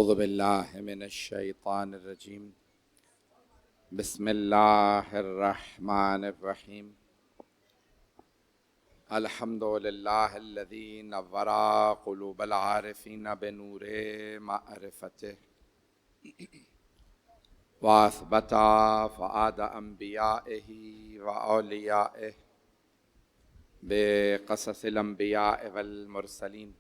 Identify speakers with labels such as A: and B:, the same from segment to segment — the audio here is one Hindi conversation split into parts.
A: औज़ु बिल्लाहि मिनश्शैतानिर्रजीम। बिस्मिल्लाहिर्रहमानिर्रहीम। अल्हम्दुलिल्लाहिल्लज़ी नव्वरा क़ुलूबल आरिफ़ीन बिनूरे मारिफ़तिह व असबता फ़ुआद अंबियाइही व औलियाइही बिक़ससिल अंबियाइ वल मुरसलीन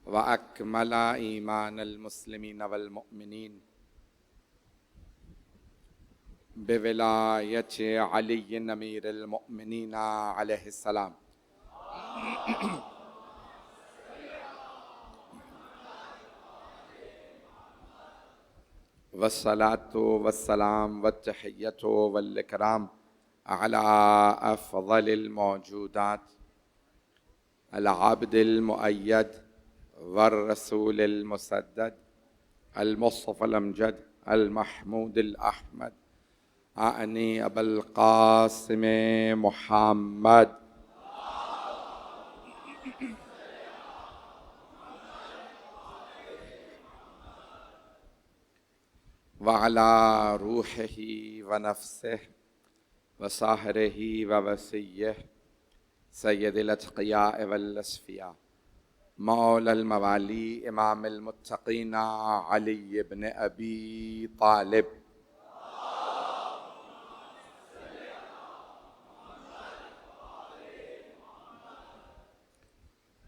A: व अकमला ईमानल मुस्लिमीन वल मुअमिनीन बिविलायति अलीय्यिन अमीरुल मुअमिनीन अलैहिस्सलाम। वस्सलातु वस्सलाम वत्तहिय्यतु वल इकराम अला अफ़ज़लिल मौजूदात अल अब्दिल मुअय्यद वर रसूलिल मुसद्दद अल मुस्तफ़ल अमजद अल महमूदिल अहमद आनी अबुल क़ासिम मुहम्मद व अला रूहिही व नफ्सिही व साहरिही व वसिय्यिही सय्यदिल अत्क़ियाअ वल अस्फ़िया मौलल मवाली इमामुल मुत्तक़ीन अली इब्न अबी तालिब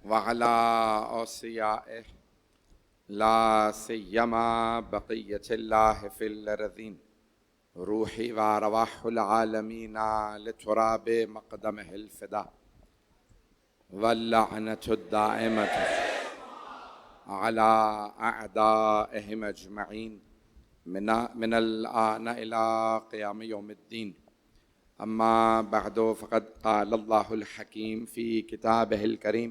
A: व अला औसियाइही ला सिय्यमा बक़िय्यतिल्लाहि फ़िल अर्ज़ीन रूही व अरवाहुल आलमीन लितुराबि मक़दमिहिल फ़िदा वल्लअनतु दाइमतु अला अअदाइहिम अजमईन मिनल आन इला क़ियाम यौमिद्दीन। अम्मा बअदु फ़क़द क़ालल्लाहुल हकीम फ़ी किताबिहिल करीम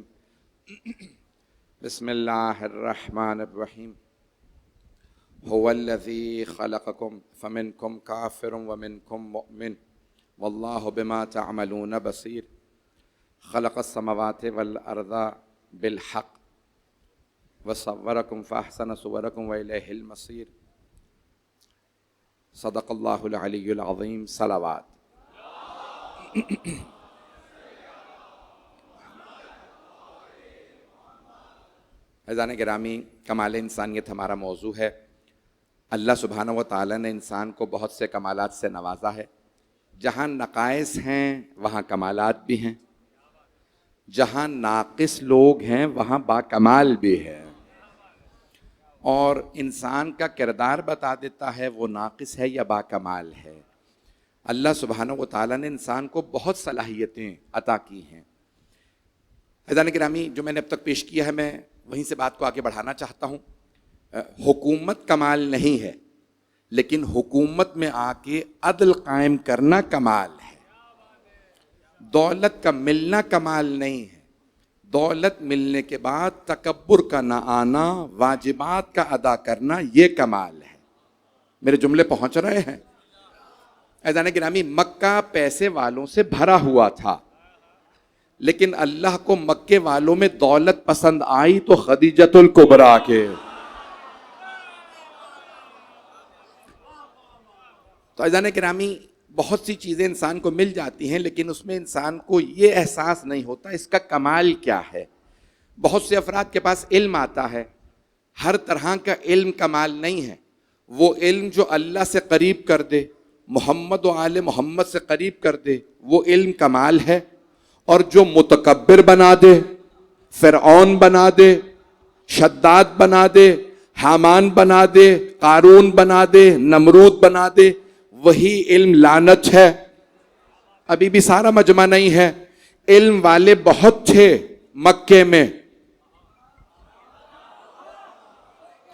A: बिस्मिल्लाहिर्रहमानिर्रहीम हुवल्लज़ी ख़लक़कुम फ़मिनकुम काफ़िरुन व मिनकुम मुअमिन वल्लाहु बिमा तअमलून बसीर ख़लक़स्समावाति वल अर्ज़ बिल हक़ व सव्वरकुम फ़अहसन सुवरकुम व इलैहिल मसीर। सदक़ल्लाहुल अलीयुल अज़ीम। सलावत। अज़ान गिरामी, कमाल इंसानियत हमारा मौजू है। अल्लाह सुब्हानहू व तआला ने इंसान को बहुत से कमालात से नवाजा है। जहाँ नक़ाइस हैं वहाँ कमालात भी हैं, जहाँ नाक़िस लोग हैं वहाँ बाकमाल भी है। और इंसान का किरदार बता देता है वो नाक़िस है या बाकमाल है। अल्लाह सुब्हानहू व तआला ने इंसान को बहुत सलाहियतें अता की हैं। अज़ान गिरामी, जो मैंने अब तक पेश किया है मैं वहीं से बात को आगे बढ़ाना चाहता हूँ। हुकूमत कमाल नहीं है, लेकिन हुकूमत में आके अदल कायम करना कमाल है। दौलत का मिलना कमाल नहीं है, दौलत मिलने के बाद तकब्बुर का ना आना, वाजिबात का अदा करना, ये कमाल है। मेरे जुमले पहुंच रहे हैं? अज़ान गिरामी, मक्का पैसे वालों से भरा हुआ था, लेकिन अल्लाह को मक्के वालों में दौलत पसंद आई तो खदीजतुल कुबरा के। तो अज़ान गिरामी, बहुत सी चीज़ें इंसान को मिल जाती हैं, लेकिन उसमें इंसान को ये एहसास नहीं होता इसका कमाल क्या है। बहुत से अफराद के पास इल्म आता है, हर तरह का इल्म कमाल नहीं है। वो इल्म जो अल्लाह से करीब कर दे, मोहम्मद व आले मोहम्मद से करीब कर दे, वो इल्म कमाल है। और जो मुतकब्बिर बना दे, फ़िरऔन बना दे, शद्दाद बना दे, हामान बना दे, कारून बना दे, नमरूद बना दे, वही इल्म लानत है। अभी भी सारा मजमा नहीं है। इल्म वाले बहुत थे मक्के में,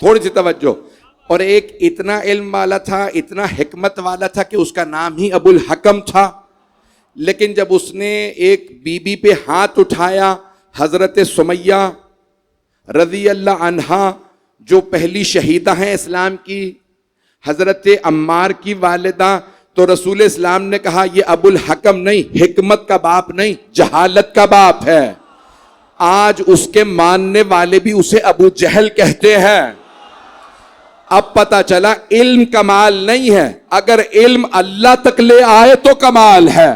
A: थोड़ी सी तवज्जो। और एक इतना इल्म वाला था, इतना हिकमत वाला था कि उसका नाम ही अबुल हकम था। लेकिन जब उसने एक बीबी पे हाथ उठाया, हजरत सुमैया रज़ी अल्लाह अन्हा, जो पहली शहीदा हैं इस्लाम की, हजरत अम्मार की वालिदा, तो रसूल इस्लाम ने कहा ये अबुल हकम नहीं, हिकमत का बाप नहीं, जहालत का बाप है। आज उसके मानने वाले भी उसे अबू जहल कहते हैं। अब पता चला इल्म कमाल नहीं है, अगर इल्म अल्लाह तक ले आए तो कमाल है।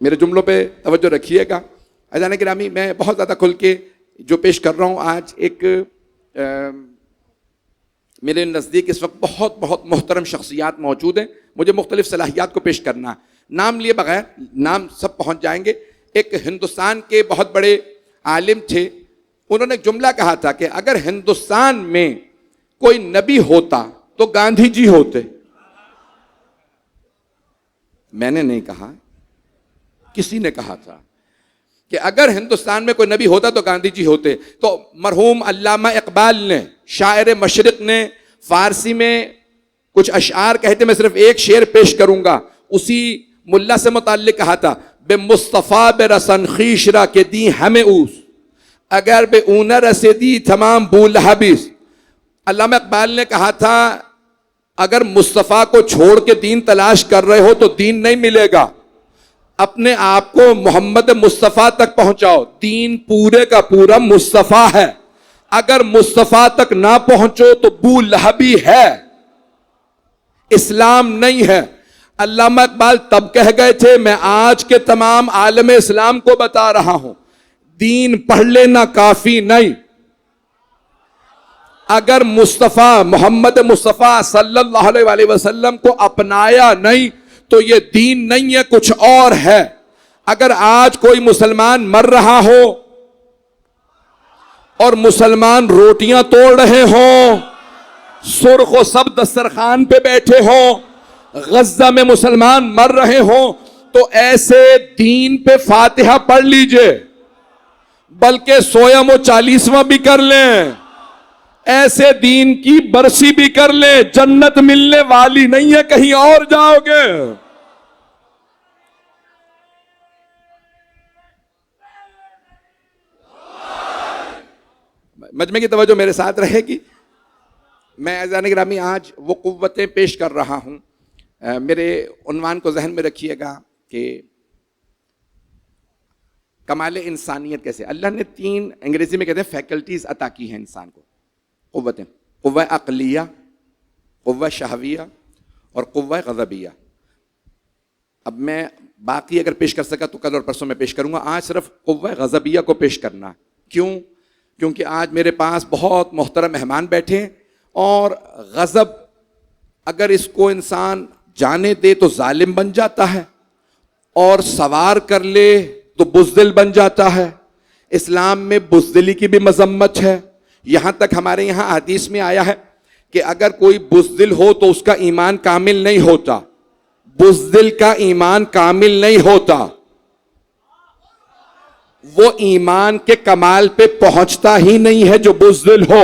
A: मेरे जुमलों पे तवज्जो रखिएगा। अज़ान गिरामी, मैं बहुत ज़्यादा खुल के जो पेश कर रहा हूँ आज, एक मेरे नज़दीक इस वक्त बहुत बहुत मोहतरम शख्सियात मौजूद हैं, मुझे मुख्तलिफ सलाहियात को पेश करना, नाम लिए बगैर नाम सब पहुँच जाएंगे। एक हिंदुस्तान के बहुत बड़े आलिम थे, उन्होंने एक जुमला कहा था कि अगर हिंदुस्तान में कोई नबी होता तो गांधी जी होते। मैंने नहीं कहा, किसी ने कहा था कि अगर हिंदुस्तान में कोई नबी होता तो गांधी जी होते। तो मरहूम अल्लामा इकबाल ने, शायर मशरिक ने, फारसी में कुछ अशआर कहते, मैं सिर्फ एक शेर पेश करूंगा, उसी मुल्ला से मुताल्लिक कहा था, बे मुस्तफ़ा बे रसन खीशरा के दी हमें ऊस, अगर बे ऊना रसेदी तमाम बूल हबीस। अल्लामा इकबाल ने कहा था, अगर मुस्तफ़ा को छोड़ के दीन तलाश कर रहे हो तो दीन नहीं मिलेगा, अपने आप को मोहम्मद मुस्तफ़ा तक पहुंचाओ, दीन पूरे का पूरा मुस्तफ़ा है। अगर मुस्तफ़ा तक ना पहुंचो तो बू लहबी है, इस्लाम नहीं है। अल्लामा इकबाल तब कह गए थे, मैं आज के तमाम आलम इस्लाम को बता रहा हूं, दीन पढ़ लेना काफी नहीं। अगर मुस्तफ़ा मोहम्मद मुस्तफ़ा सल्लल्लाहु अलैहि वसल्लम को अपनाया नहीं तो ये दीन नहीं है, कुछ और है। अगर आज कोई मुसलमान मर रहा हो और मुसलमान रोटियां तोड़ रहे हो, सुर्ख व सब दस्तरखान पे बैठे हो, गज्जा में मुसलमान मर रहे हो, तो ऐसे दीन पे फातिहा पढ़ लीजिए, बल्कि सोयम व 40वां भी कर लें, ऐसे दीन की बरसी भी कर ले, जन्नत मिलने वाली नहीं है, कहीं और जाओगे। मजमे की तवज्जो मेरे साथ रहेगी। मैं अज़ान गिरामी आज वो कुव्वतें पेश कर रहा हूं, मेरे उन्वान को जहन में रखिएगा कि कमाल इंसानियत कैसे, अल्लाह ने 3 अंग्रेजी में कहते हैं फैकल्टीज अता की हैं इंसान को, कुव्वतें, कुव्वा अक़लिया, कुव्वा शहविया और कुव्वा ग़ज़बिया। अब मैं बाकी अगर पेश कर सका तो कल और परसों में पेश करूंगा, आज सिर्फ कुव्वा ग़ज़बिया को पेश करना। क्यों? क्योंकि आज मेरे पास बहुत मोहतरम मेहमान बैठे हैं और गज़ब अगर इसको इंसान जाने दे तो जालिम बन जाता है, और सवार कर ले तो बुज़दिल बन जाता है। इस्लाम में बुज़दिली की भी मजम्मत है, यहां तक हमारे यहां हदीस में आया है कि अगर कोई बुज़दिल हो तो उसका ईमान कामिल नहीं होता, बुज़दिल का ईमान कामिल नहीं होता, वो ईमान के कमाल पे पहुंचता ही नहीं है जो बुज़दिल हो।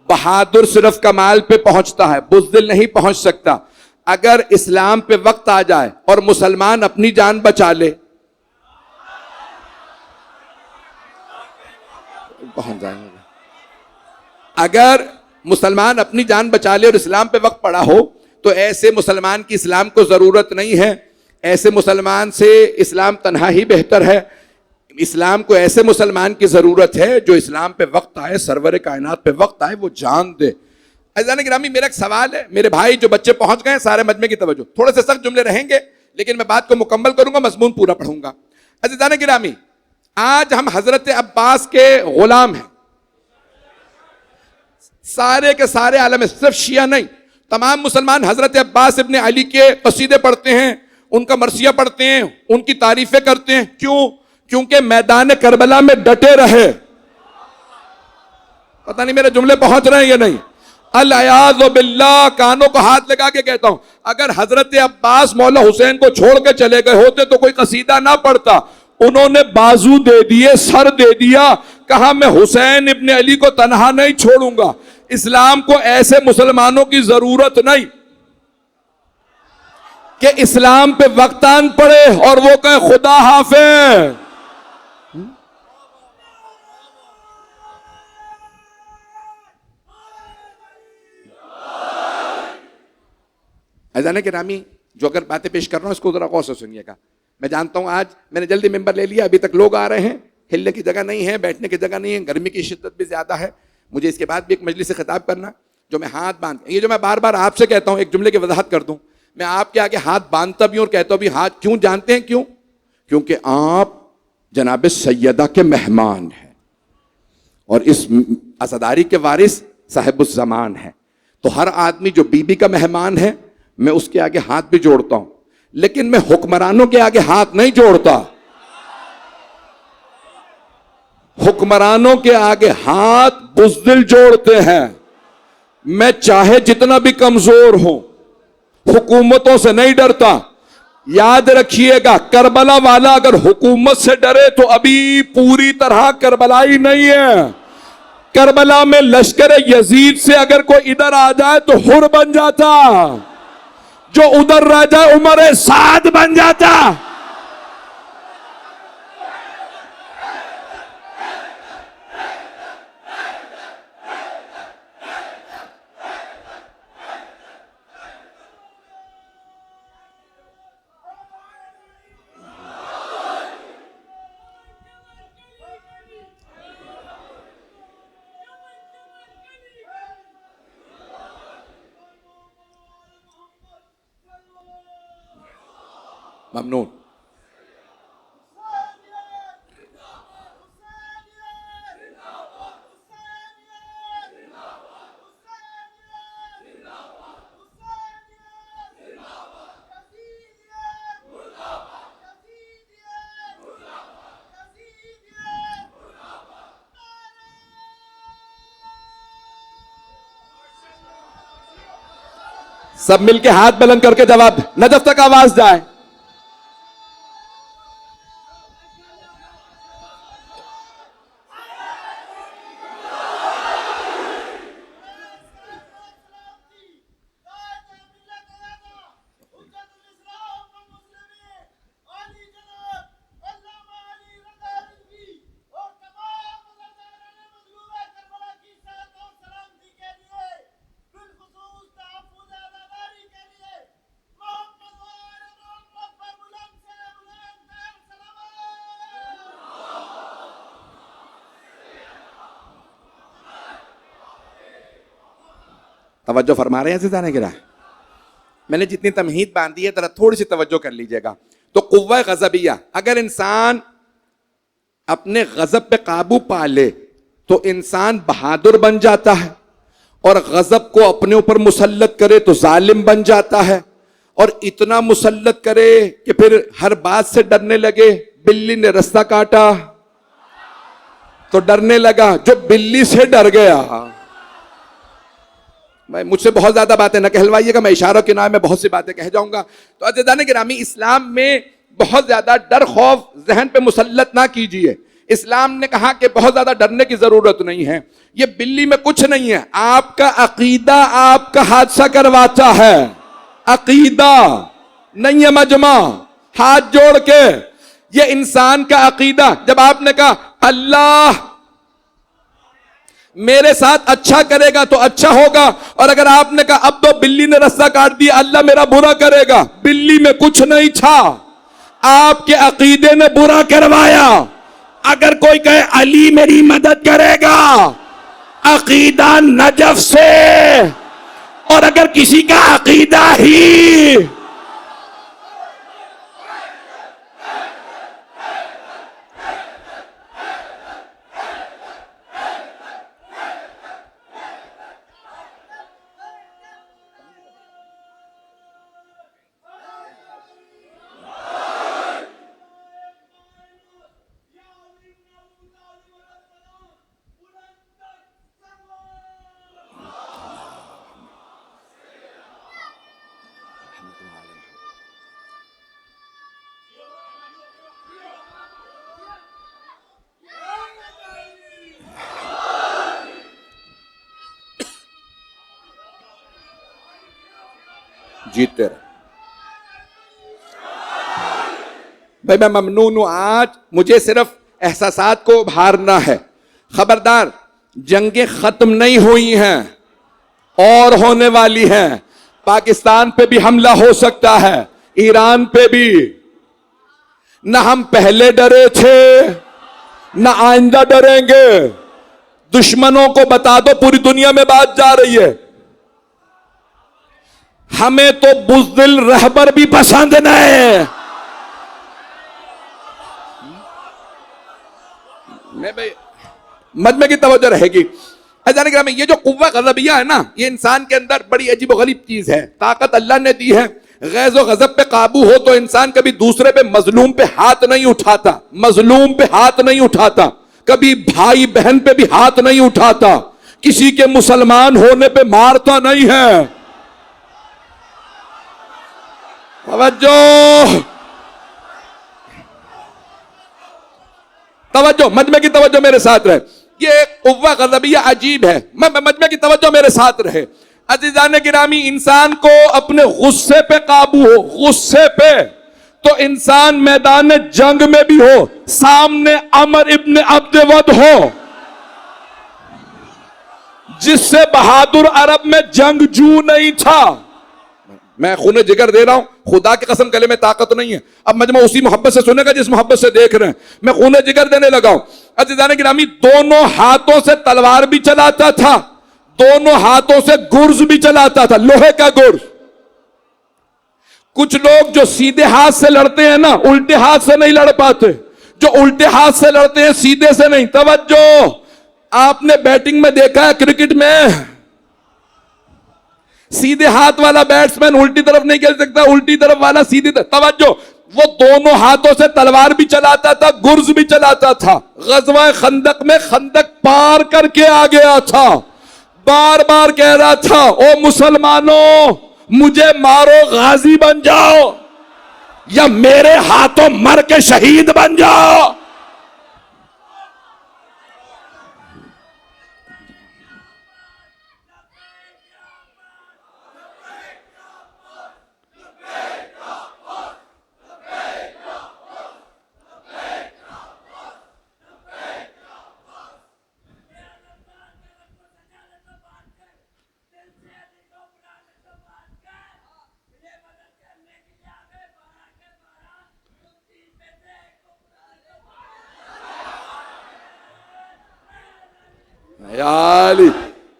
A: बहादुर सिर्फ कमाल पे पहुंचता है, बुज़दिल नहीं पहुंच सकता। अगर इस्लाम पे वक्त आ जाए और मुसलमान अपनी जान बचा ले, पहुंच जाएंगे। अगर मुसलमान अपनी जान बचा ले और इस्लाम पे वक्त पड़ा हो तो ऐसे मुसलमान की इस्लाम को जरूरत नहीं है, ऐसे मुसलमान से इस्लाम तन्हा ही बेहतर है। इस्लाम को ऐसे मुसलमान की जरूरत है जो इस्लाम पे वक्त आए, सरवर कायनात पे वक्त आए, वो जान दे। अज़ान गिरामी, मेरा एक सवाल है, मेरे भाई जो बच्चे पहुंच गए सारे मजमे की तवज्जो, थोड़े से सख्त जुमले रहेंगे लेकिन मैं बात को मुकम्मल करूंगा, मजमून पूरा पढ़ूंगा। अज़ान गिरामी, आज हम हजरत अब्बास के गुलाम हैं, सारे के सारे आलम, सिर्फ शिया नहीं, तमाम मुसलमान हजरत अब्बास इब्ने अली के कसीदे पढ़ते हैं, उनका मरसिया पढ़ते हैं, उनकी तारीफें करते हैं। क्यों? क्योंकि मैदान करबला में डटे रहे। पता नहीं मेरे जुमले पहुंच रहे हैं या नहीं। अल-अयाज़ु बिल्लाह, कानों को हाथ लगा के कहता हूं, अगर हजरत अब्बास मौला हुसैन को छोड़ के चले गए होते तो कोई कसीदा ना पढ़ता। उन्होंने बाजू दे दिए, सर दे दिया, कहा मैं हुसैन इब्ने अली को तन्हा नहीं छोड़ूंगा। इस्लाम को ऐसे मुसलमानों की जरूरत नहीं कि इस्लाम पे वक्तान पड़े और वो कहे खुदा हाफिज। अज़ान गिरामी, जो अगर बातें पेश कर रहा हूं इसको जरा गौर से सुनिएगा। मैं जानता हूं आज मैंने जल्दी मेंबर ले लिया, अभी तक लोग आ रहे हैं, हिलने की जगह नहीं है, बैठने की जगह नहीं है, गर्मी की शिद्दत भी ज्यादा है। मुझे इसके बाद भी एक मजलिस से खिताब करना, जो मैं हाथ बांध, ये जो मैं बार बार आपसे कहता हूं, एक जुमले की वजाहत कर दूं, मैं आपके आगे हाथ बांधता भी हूं और कहता भी हाथ, क्यों जानते हैं क्यों? क्योंकि आप जनाब सैयदा के मेहमान हैं और इस असदारी के वारिस साहिबुज़्ज़मान है। तो हर आदमी जो बीबी का मेहमान है, मैं उसके आगे हाथ भी जोड़ता हूं, लेकिन मैं हुक्मरानों के आगे हाथ नहीं जोड़ता। हुक्मरानों के आगे हाथ बुज़दिल जोड़ते हैं। मैं चाहे जितना भी कमजोर हूं, हुकूमतों से नहीं डरता। याद रखिएगा, करबला वाला अगर हुकूमत से डरे तो अभी पूरी तरह करबलाई नहीं है। करबला में लश्कर यजीद से अगर कोई इधर आ जाए तो हुर बन जाता, जो उधर रह जाए उमर साद बन जाता। ममनून। सब मिलके हाथ बुलंद करके जवाब, नजफ तक आवाज जाए। तवज्जो फरमा रहे हैं ऐसे जाने गिरा। मैंने जितनी तमहीद बांधी है, जरा थोड़ी सी तवज्जो कर लीजिएगा। तो कुव्वा गज़बिया, अगर इंसान अपने गजब पे काबू पा ले तो इंसान बहादुर बन जाता है, और गजब को अपने ऊपर मुसल्लत करे तो जालिम बन जाता है, और इतना मुसल्लत करे कि फिर हर बात से डरने लगे। बिल्ली ने रास्ता काटा तो डरने लगा, जो बिल्ली से डर गया। भाई मुझसे बहुत ज्यादा बातें न कहलवाइएगा, मैं इशारों के नाम में बहुत सी बातें कह जाऊंगा। तो अज़ीज़ान गिरामी, इस्लाम में बहुत ज्यादा डर खौफ जहन पे मुसल्लत ना कीजिए। इस्लाम ने कहा कि बहुत ज्यादा डरने की जरूरत नहीं है, ये बिल्ली में कुछ नहीं है। आपका अकीदा आपका हादसा करवाता है, अकीदा नहीं है मजमा। हाथ जोड़ के, ये इंसान का अकीदा, जब आपने कहा अल्लाह मेरे साथ अच्छा करेगा तो अच्छा होगा, और अगर आपने कहा अब तो बिल्ली ने रास्ता काट दिया, अल्लाह मेरा बुरा करेगा, बिल्ली में कुछ नहीं था, आपके अकीदे ने बुरा करवाया। अगर कोई कहे अली मेरी मदद करेगा, अकीदा नजफ से, और अगर किसी का अकीदा ही जीतते रहे। भाई मैं ममनून हूं, आज मुझे सिर्फ एहसासात को उभारना है। खबरदार, जंगें खत्म नहीं हुई हैं और होने वाली हैं। पाकिस्तान पे भी हमला हो सकता है, ईरान पे भी, न हम पहले डरे थे न आइंदा डरेंगे। दुश्मनों को बता दो पूरी दुनिया में बात जा रही है, हमें तो बुज़दिल रहबर भी पसंद नहीं। मैं भाई मजमे की तवज्जो रहेगी। अजान ग्रामी, ये जो कुव्वा गज़बिया है ना, ये इंसान के अंदर बड़ी अजीब गरीब चीज है। ताकत अल्लाह ने दी है, गैज़ व गज़ब पे काबू हो तो इंसान कभी दूसरे पे, मजलूम पे हाथ नहीं उठाता, मजलूम पे हाथ नहीं उठाता, कभी भाई बहन पे भी हाथ नहीं उठाता, किसी के मुसलमान होने पे मारता नहीं है। तवज्जो तवज्जो, मजमे की तवज्जो मेरे साथ रहे। ये कुव्वा गज़बिया अजीब है, मजमे की तवज्जो मेरे साथ रहे। अज़ीज़ान गिरामी, इंसान को अपने गुस्से पे काबू हो, गुस्से पे, तो इंसान मैदान जंग में भी हो, सामने अमर इब्न अब्दवद हो, जिससे बहादुर अरब में जंगजू नहीं था। मैं खूने जिगर दे रहा हूं, खुदा की कसम गले में ताकत नहीं है। अब मजमा उसी मोहब्बत से सुनेगा जिस मोहब्बत से देख रहे हैं। मैं खूने जिगर देने लगा हूं। अज़ीज़ान गिरामी, दोनों हाथों से तलवार भी चलाता था, दोनों हाथों से गुर्ज भी चलाता था, लोहे का गुर्ज। कुछ लोग जो सीधे हाथ से लड़ते हैं ना, उल्टे हाथ से नहीं लड़ पाते। जो उल्टे हाथ से लड़ते हैं, सीधे से नहीं। तवज्जो, आपने बैटिंग में देखा है, क्रिकेट में सीधे हाथ वाला बैट्समैन उल्टी तरफ नहीं खेल सकता, उल्टी तरफ वाला सीधी तरफ। तवज्जो, वो दोनों हाथों से तलवार भी चलाता था, गुर्ज भी चलाता था। गज़वा खंदक में खंदक पार करके आ गया था, बार बार कह रहा था, ओ मुसलमानों, मुझे मारो, गाजी बन जाओ, या मेरे हाथों मर के शहीद बन जाओ।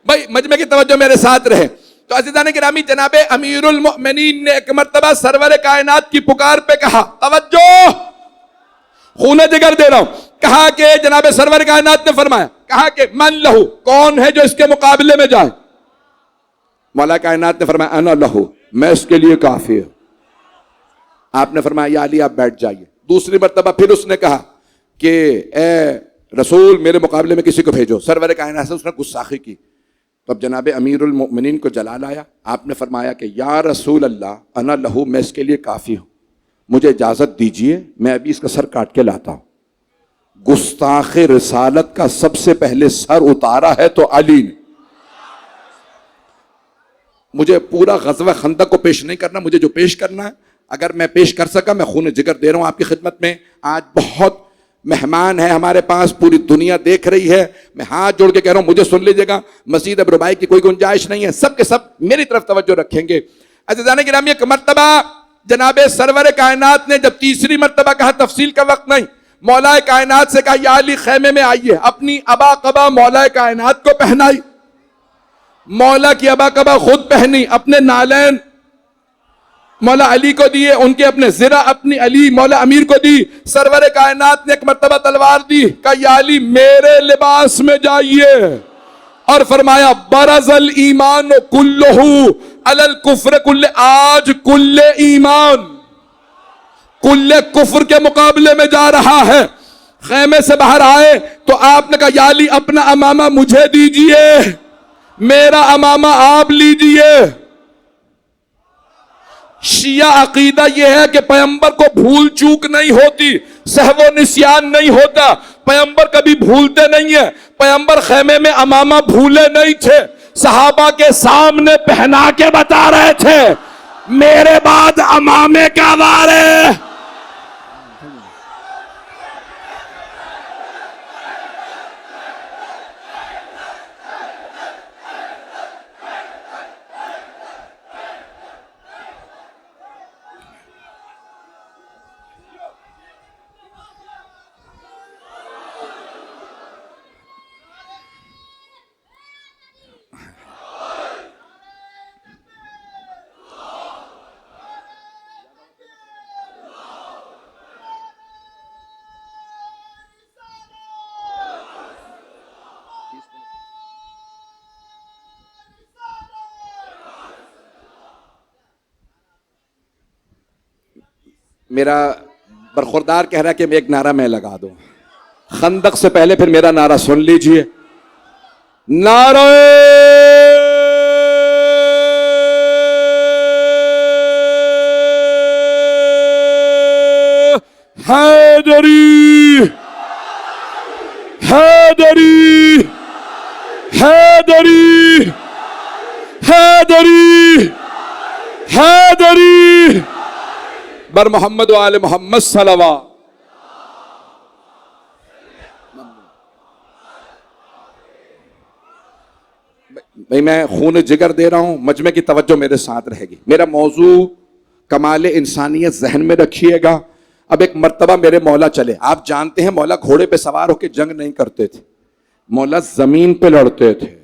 A: भाई मजमे की तवज्जो मेरे साथ रहे। तो अज़ीज़ान गिरामी, जनाबे अमीरुल मोमिनीन ने एक मर्तबा सरवर कायनात की पुकार पे कहा, तवज्जो, खूने जिगर दे रहा हूं, कहा कि जनाबे सरवर कायनात ने फरमाया, कहा कि मन लहू, कौन है जो इसके मुकाबले में जाए? मौला कायनात ने फरमाया, अना लहू, मैं इसके लिए काफी हूं। आपने फरमाया, या अली आप बैठ जाइए। दूसरी मर्तबा फिर उसने कहा कि ए रसूल, मेरे मुकाबले में किसी को भेजो। सरवर कायनात से उसने गुस्साखी की। तो अब जनाब अमीरुल मोमिनीन को जलाल आया। आपने फरमाया कि या रसूल अल्लाह, अना लहू, मैं इसके लिए काफ़ी हूँ, मुझे इजाज़त दीजिए, मैं अभी इसका सर काट के लाता हूँ। गुस्ताख रिसालत का सबसे पहले सर उतारा है तो अली ने। मुझे पूरा ग़ज़वा खंदक को पेश नहीं करना, मुझे जो पेश करना है अगर मैं पेश कर सका, मैं खून जिगर दे रहा हूँ आपकी खिदमत में। आज बहुत मेहमान है हमारे पास, पूरी दुनिया देख रही है। मैं हाथ जोड़ के कह रहा हूं, मुझे सुन लीजिएगा, मस्जिद अब रुबाई की कोई गुंजाइश नहीं है, सब के सब मेरी तरफ तवज्जो रखेंगे। अज़ीज़ान गिरामी, एक मर्तबा जनाबे सरवर कायनात ने जब तीसरी मर्तबा कहा, तफसील का वक्त नहीं, मौलाए कायनात से कहा, या अली खैमे में आइए। अपनी अबा कबा मौलाए कायनात को पहनाई, मौला की अबा कबा खुद पहनी, अपने नालैन मौला अली को दिए, उनके अपने ज़िरा अपनी अली मौला अमीर को दी। सरवर कायनात ने एक मर्तबा तलवार दी, कहा, या अली मेरे लिबास में जाइए, और फरमाया, बरज़ल ईमान कुल्लहु अलल कुफ्र कुल्ले, आज कुल्ले ईमान कुल्ले कुफ्र के मुकाबले में जा रहा है। खैमे से बाहर आए तो आपने कहा, या अली अपना अमामा मुझे दीजिए, मेरा अमामा आप लीजिए। शिया अकीदा यह है कि पैगंबर को भूल चूक नहीं होती, सहवो निस्यान नहीं होता, पैगंबर कभी भूलते नहीं है। पैगंबर खैमे में अमामा भूले नहीं थे, सहाबा के सामने पहना के बता रहे थे, मेरे बाद अमामे का वार है। मेरा बरखुरदार कह रहा है कि एक नारा मैं लगा दूं खंदक से पहले, फिर मेरा नारा सुन लीजिए। नारे हैदरी, हैदरी, हैदरी, हैदरी, हैदरी बर मोहम्मद वाले मोहम्मद सलवा। भाई मैं खून जिगर दे रहा हूं, मजमे की तवज्जो मेरे साथ रहेगी। मेरा मौजू कमाले इंसानियत जहन में रखिएगा। अब एक मर्तबा मेरे मौला चले। आप जानते हैं मौला घोड़े पे सवार होकर जंग नहीं करते थे, मौला जमीन पे लड़ते थे।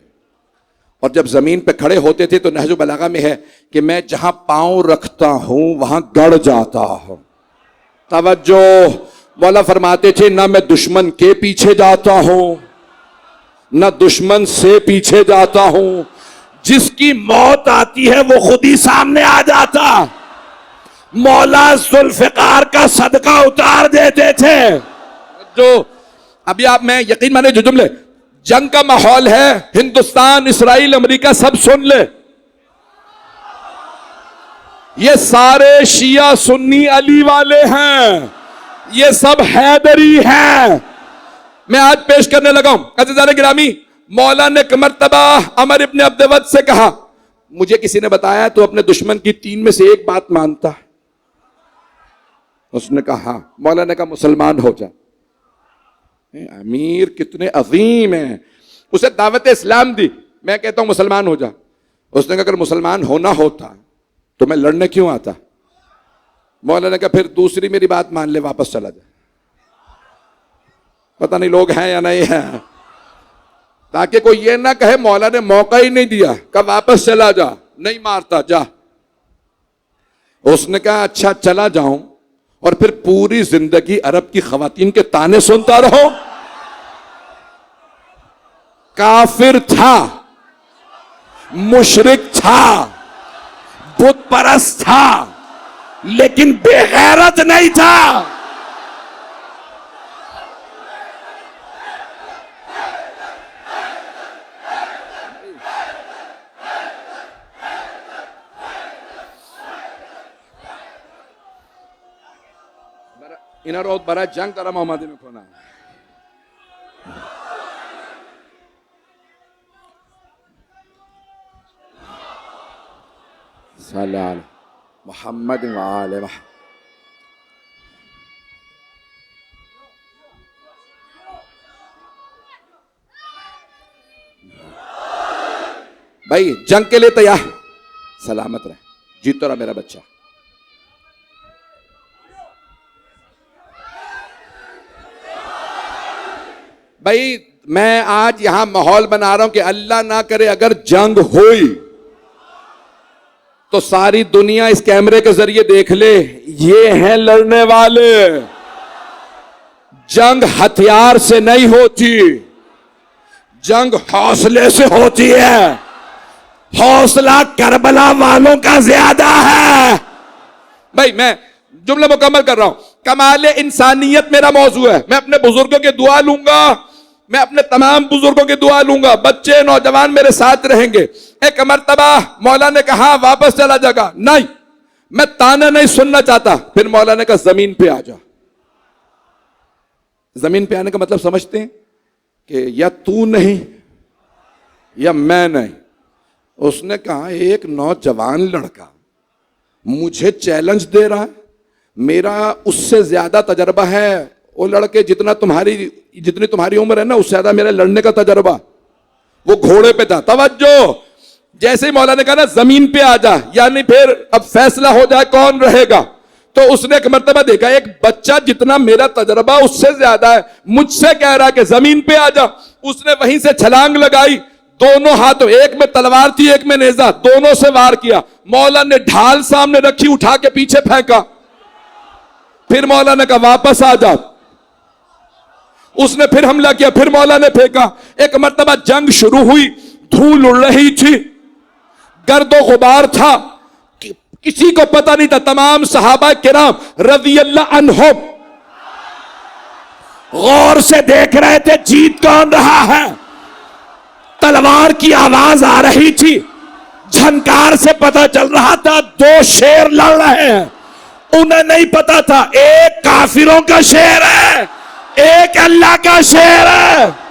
A: और जब जमीन पे खड़े होते थे तो नहजो बलागा में है कि मैं जहां पांव रखता हूं वहां गड़ जाता हूं। तवज्जो, मौला फरमाते थे ना मैं दुश्मन के पीछे जाता हूं ना दुश्मन से पीछे जाता हूं, जिसकी मौत आती है वो खुद ही सामने आ जाता। मौला जुल्फिकार का सदका उतार देते थे। जो अभी आप मैं यकीन माने जो जुमले, जंग का माहौल है, हिंदुस्तान, इसराइल, अमेरिका सब सुन ले, ये सारे शिया सुन्नी अली वाले हैं, ये सब हैदरी हैं। मैं आज पेश करने लगा हूं अज़ीज़ान गिरामी, मौला ने मर्तबा अमर इब्न अब्दवद से कहा, मुझे किसी ने बताया तो अपने दुश्मन की 3 में से एक बात मानता है। उसने कहा हाँ। मौला ने कहा मुसलमान हो जा। अमीर कितने अजीम हैं, उसे दावत इस्लाम दी। मैं कहता हूं मुसलमान हो जा। उसने कहा अगर मुसलमान होना होता तो मैं लड़ने क्यों आता। मौला ने कहा फिर दूसरी मेरी बात मान ले, वापस चला जा। पता नहीं लोग हैं या नहीं है, ताकि कोई ये ना कहे मौला ने मौका ही नहीं दिया, कहा वापस चला जा, नहीं मारता जा। उसने कहा अच्छा चला जाऊं और फिर पूरी जिंदगी अरब की खवातीन के ताने सुनता रहो। काफिर था, मुशरिक था, बुत परस्त था, लेकिन बेगैरत नहीं था। इना रोज बड़ा जंग तरह मोहम्मद में खोना सलाल मोहम्मद वाले। भाई जंग के लिए तैयार, सलामत रहे, जीतो रहा मेरा बच्चा। भाई मैं आज यहां माहौल बना रहा हूं कि अल्लाह ना करे अगर जंग हुई तो सारी दुनिया इस कैमरे के जरिए देख ले, ये हैं लड़ने वाले। जंग हथियार से नहीं होती, जंग हौसले से होती है। हौसला करबला वालों का ज्यादा है। भाई मैं जुमला मुकम्मल कर रहा हूं। कमाले इंसानियत मेरा मौजू है। मैं अपने बुजुर्गों की दुआ लूंगा, मैं अपने तमाम बुजुर्गों की दुआ लूंगा, बच्चे नौजवान मेरे साथ रहेंगे। एक मर्तबा मौला ने कहा वापस चला जाएगा, नहीं मैं ताना नहीं सुनना चाहता। फिर मौला ने कहा जमीन पे आ जा। जमीन पे आने का मतलब समझते हैं कि या तू नहीं या मैं नहीं। उसने कहा एक नौजवान लड़का मुझे चैलेंज दे रहा है, मेरा उससे ज्यादा तजर्बा है। वो लड़के जितनी तुम्हारी उम्र है ना, उससे ज्यादा मेरा लड़ने का तजर्बा। वो घोड़े पे था। तवज्जो, जैसे ही मौला ने कहा ना जमीन पे आ जा, यानी फिर अब फैसला हो जाए कौन रहेगा। तो उसने एक मर्तबा देखा एक बच्चा जितना मेरा तजर्बा उससे ज्यादा है, मुझसे कह रहा है कि जमीन पे आ जा। उसने वहीं से छलांग लगाई, दोनों हाथों, एक में तलवार थी एक में नेजा, दोनों से वार किया। मौला ने ढाल सामने रखी, उठा के पीछे फेंका। फिर मौला ने कहा वापस आ जाओ। उसने फिर हमला किया, फिर मौला ने फेंका। एक मर्तबा जंग शुरू हुई, धूल उड़ रही थी, गर्दो गुबार था, किसी को पता नहीं था। तमाम सहाबा किराम रज़ी अल्लाह अन्हुम गौर से देख रहे थे जीत कौन रहा है। तलवार की आवाज आ रही थी, झनकार से पता चल रहा था दो शेर लड़ रहे हैं। उन्हें नहीं पता था एक काफिरों का शेर है, एक अल्लाह का शेर है।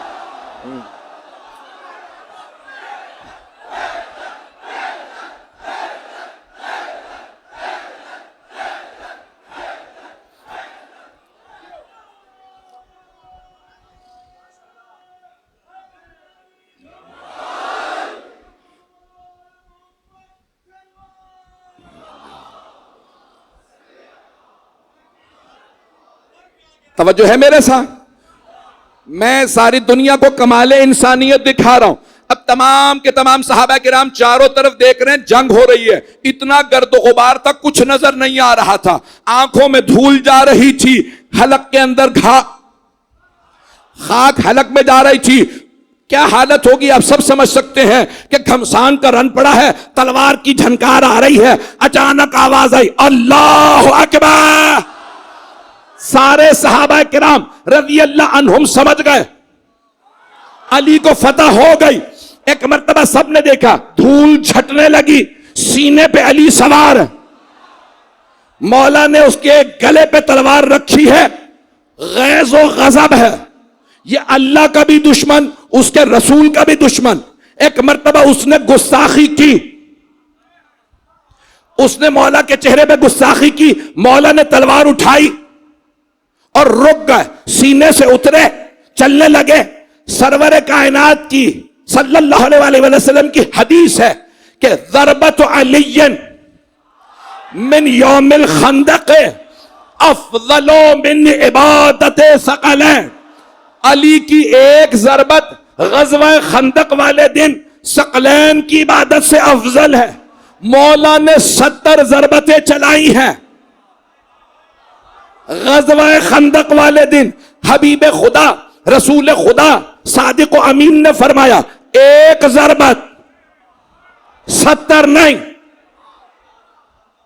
A: तवज्जो है मेरे साथ? मैं सारी दुनिया को कमाले इंसानियत दिखा रहा हूं। अब तमाम के तमाम सहाबा किराम चारों तरफ देख रहे हैं, जंग हो रही है। इतना गर्द गुबार तक कुछ नजर नहीं आ रहा था, आंखों में धूल जा रही थी, हलक के अंदर खाक हलक में जा रही थी। क्या हालत होगी आप सब समझ सकते हैं कि घमसान का रन पड़ा है, तलवार की झनकार आ रही है। अचानक आवाज आई अल्लाह अकबर। सारे सहाबा किराम रज़ी अल्लाह अन्हुम समझ गए अली को फतह हो गई। एक मर्तबा सबने देखा धूल छटने लगी, सीने पे अली सवार, मौला ने उसके गले पे तलवार रखी है, गैज़ व गज़ब है। ये अल्लाह का भी दुश्मन, उसके रसूल का भी दुश्मन। एक मर्तबा उसने गुस्ताखी की, उसने मौला के चेहरे पे गुस्ताखी की। मौला ने तलवार उठाई और रुक गए, सीने से उतरे, चलने लगे। सरवर कायनात की सल्लल्लाहु अलैहि वसल्लम की हदीस है कि ज़रबत अलीयन मिन यौमिल खंदक अफज़लो मिन इबादत सकलैन। अली की एक ज़रबत ग़ज़वा खंदक वाले दिन सकलैन की इबादत से अफजल है। मौला ने 70 ज़रबतें चलाई हैं ग़ज़वा खंदक वाले दिन। हबीब खुदा रसूल खुदा सादिक व अमीन ने फरमाया एक ज़रबत 70 नहीं,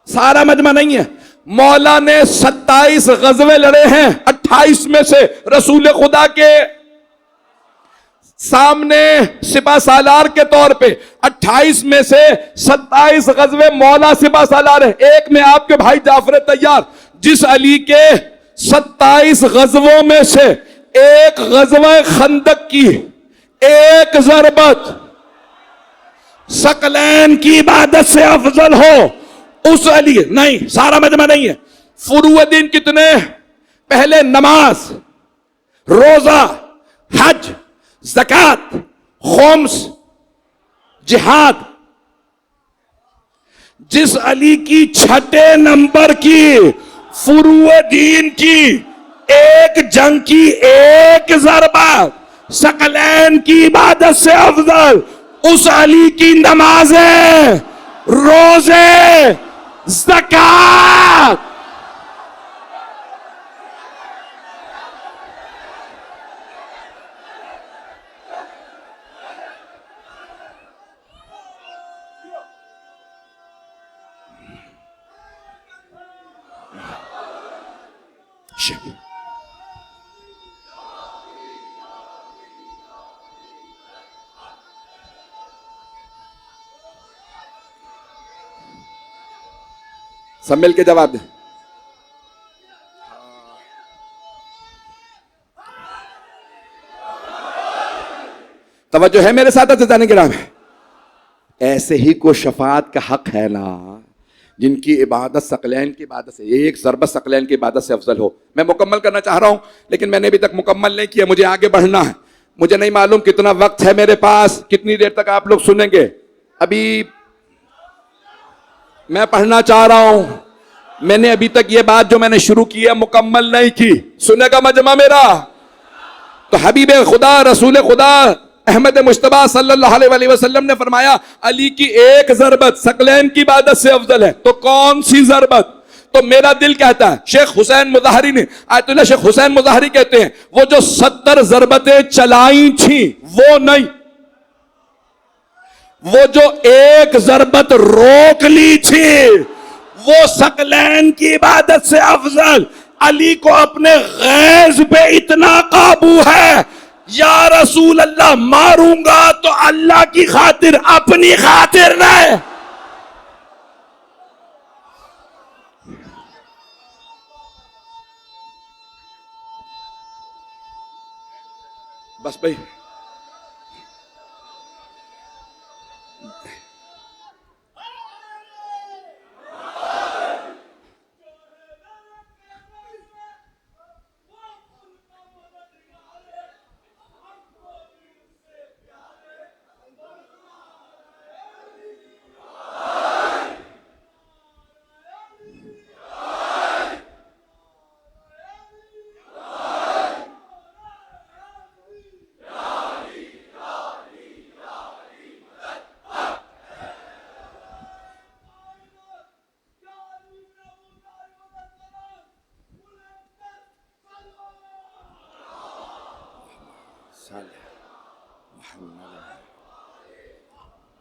A: सारा मजमा नहीं है। मौला ने 27 ग़ज़वे लड़े हैं, 28 में से रसूल खुदा के सामने सिपा सालार के तौर पे, 28 में से 27 ग़ज़वे मौला सिपा सालार है। एक में आपके भाई जाफर तैयार, जिस अली के 27 ग़ज़वों में से एक ग़ज़वा खंदक की एक ज़रबत सकलैन की इबादत से अफजल हो, उस अली नहीं, सारा मजमा नहीं है। फुरूए दिन कितने? पहले नमाज, रोजा, हज, ज़कात, खुम्स, जिहाद। जिस अली की 6 नंबर की फुरूए दीन की एक जंग की एक ज़रबत सकलैन की इबादत से अफजल, उस अली की नमाज़ें, रोजे, ज़कात। सब मिल के जवाब दें। तवज्जो है मेरे साथ जाने के नाम है। ऐसे ही को शफात का हक है ना, जिनकी इबादत सकलैन की इबादत से, एक ज़रबत सकलैन की इबादत से अफजल हो। मैं मुकम्मल करना चाह रहा हूं, लेकिन मैंने अभी तक मुकम्मल नहीं किया, मुझे आगे बढ़ना है। मुझे नहीं मालूम कितना वक्त है मेरे पास, कितनी देर तक आप लोग सुनेंगे। अभी मैं पढ़ना चाह रहा हूं, मैंने अभी तक ये बात जो मैंने शुरू की है मुकम्मल नहीं की। सुनेगा मजमा मेरा? तो हबीब खुदा रसूल खुदा अहमद मुश्तबा सल्लल्लाहु अलैहि वसल्लम ने फरमाया अली की एक जरबत सकलैन की इबादत से अफजल है। तो कौन सी जरबत? तो मेरा दिल कहता है, शेख हुसैन मुज़ाहिरी ने, आयतुल्लाह शेख हुसैन मुज़ाहिरी कहते हैं वो जो 70 जरबतें चलाई थी वो नहीं, वो जो एक जरबत रोक ली थी वो सकलैन की इबादत से अफजल। अली को अपने गैज पे इतना काबू है, या रसूल अल्लाह मारूंगा तो अल्लाह की खातिर, अपनी खातिर नहीं। बस भाई,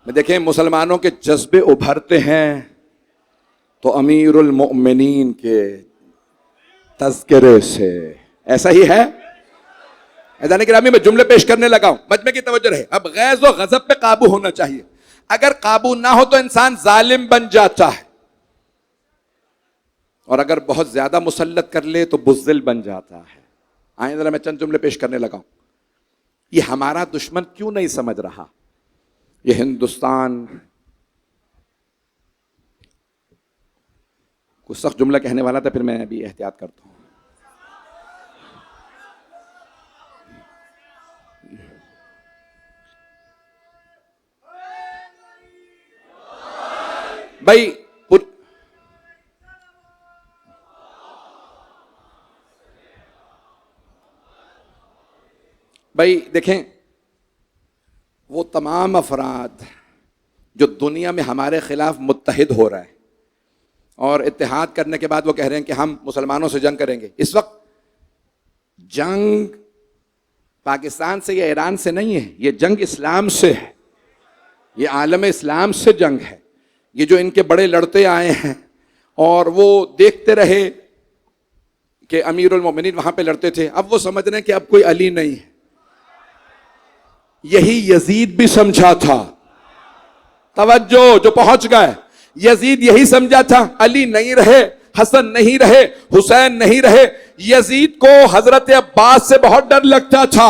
A: में देखें मुसलमानों के जज्बे उभरते हैं तो अमीरुल मोमिनीन के तज़किरे से। ऐसा ही है। ऐदान गिरामी में जुमले पेश करने लगा हूं, मजमे की तवज्जो रहे। अब गैज़ और गज़ब पे काबू होना चाहिए। अगर काबू ना हो तो इंसान जालिम बन जाता है, और अगर बहुत ज्यादा मुसल्लत कर ले तो बुज़दिल बन जाता है। आए जरा मैं चंद जुमले पेश करने लगा हूं। ये हमारा दुश्मन क्यों नहीं समझ रहा? ये हिंदुस्तान, कुछ सख्त जुमला कहने वाला था, फिर मैं अभी एहतियात करता हूं। भाई देखें, वो तमाम अफराद जो दुनिया में हमारे खिलाफ मुत्तहिद हो रहा है और इत्तेहाद करने के बाद वो कह रहे हैं कि हम मुसलमानों से जंग करेंगे, इस वक्त जंग पाकिस्तान से या ईरान से नहीं है, ये जंग इस्लाम से है, ये आलम इस्लाम से जंग है। ये जो इनके बड़े लड़ते आए हैं और वो देखते रहे कि अमीरुल मोमिनीन वहां पे लड़ते थे, अब वो समझ रहे हैं कि अब कोई अली नहीं है। यही यजीद भी समझा था। तवज्जो, जो पहुंच गए, यजीद यही समझा था। अली नहीं रहे, हसन नहीं रहे, हुसैन नहीं रहे। यजीद को हजरत अब्बास से बहुत डर लगता था,